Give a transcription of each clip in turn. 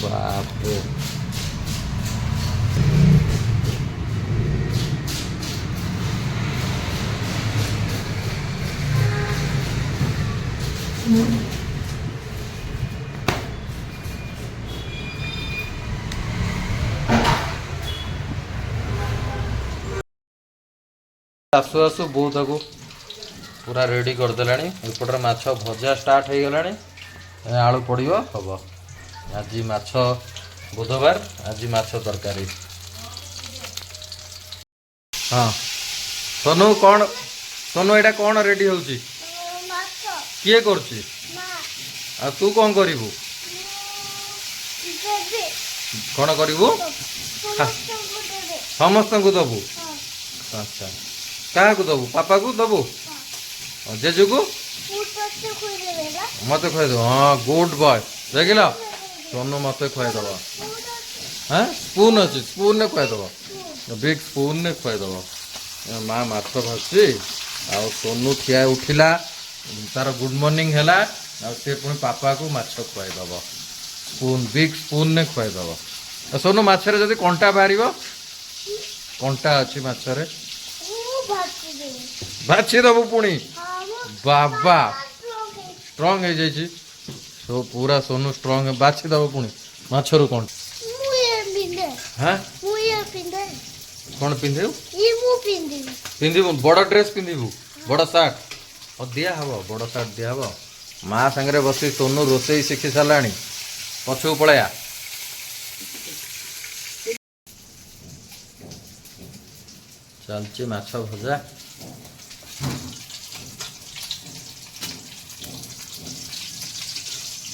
बाप रे आसु आसु बहुत को पूरा रेडी करदेला एपटे माछ भजा स्टार्ट हो गला आलू पड़ो हम आज माछ बुधवार आज माछ तरकारी। हाँ सोनू कौन सोनू एटा कौन रेडी हो किए कर तू कौन करू कौन करू समस्त को दबू अच्छा क्या दबू पापा को दबू जेजू को मत खुद हाँ गुड बॉय देख लो सोनू मत खुदब हाँ स्पून अच्छी स्पून ने खुदब बिग स्पून ने खुदब माँ माछ भाजी आ सोनू ठिया उठिला तार गुड मॉर्निंग है से पुणी पापा को माछ खुआईदब स्पून बिग स्पून ने खुआईदब सोनू माछरे जदि कंटा बाहर कंटा अच्छी माछरे बाछी दबू पुणी बाबा स्ट्रंग हो जाइए सो पूरा सोनू स्ट्रंग है बाछी दबू पुणी माछरू कौन हाँ कौन पिंधे पिंधु बड़ ड्रेस पिंधु बड़ सार्ट और दिया हम बड़ सार्ट दिया हम माँ सांगे बस सोनू रोसे शिखी सारा पछू पलैया चलची माछ भजा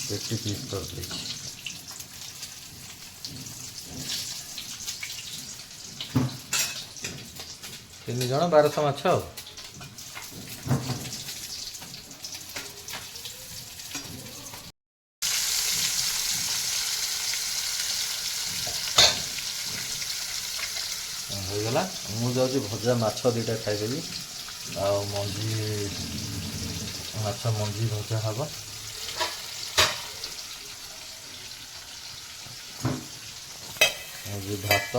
पेटी पीस कर दी तीन जन 1200 माछ होगला मुझे भजा माछ दुटा खाईदेवी आ मंजी माछ मंजी भजा हम भात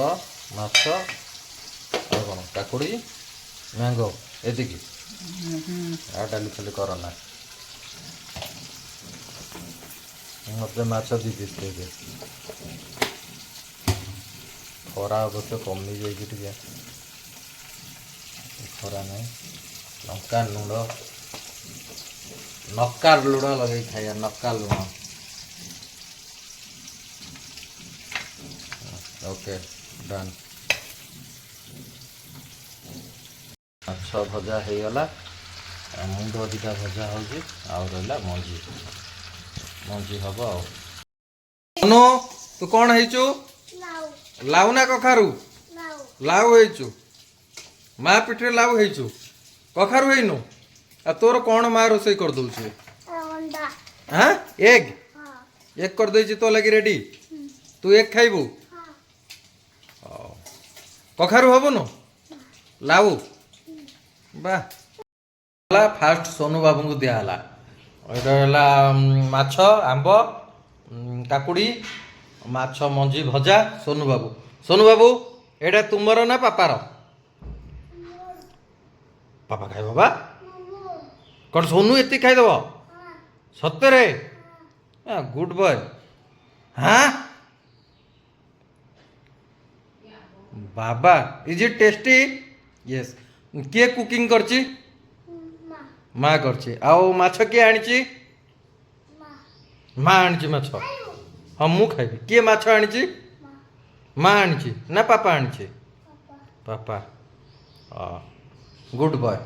माछ और कौन काकुड़ी मैंगो एति डाली खाली करना मत माछ दी पीस दे खरा अवश्य कमी जाए खरा नहीं लंका लुण नक्का लुण लगे खाया नक्का लुण ओके डन माछ भजा हो गला मुंड दिटा भजा हो रहा मंजी मंजी हम आनु तू कौन है लाउ ना कखारू लाउ है माँ पिठे लाउ है कखारू है आ तोर कौन माँ रोसे कर दौ हाँ एग एग कर दे तो लगी रेडी तू एग खाइबू कखारू हबु न लाउ वाह फास्ट सोनू बाबू को दिहला यहाँ माछ आंब काकुड़ी माछ मंजी भजा सोनू बाबू एटा तुमर ना पापार पापा खाए बाबा कौन सोनू एति खाईदब सतरे गुड बॉय हाँ बाबा इज इट टेस्टी यस किए कुकिंग करची माँ करची आओ माछ किए आनी माँ आनी माछ हाँ मु खाइबी किए माछ आनी माँ आनी ना पापा आनी पापा गुड बॉय।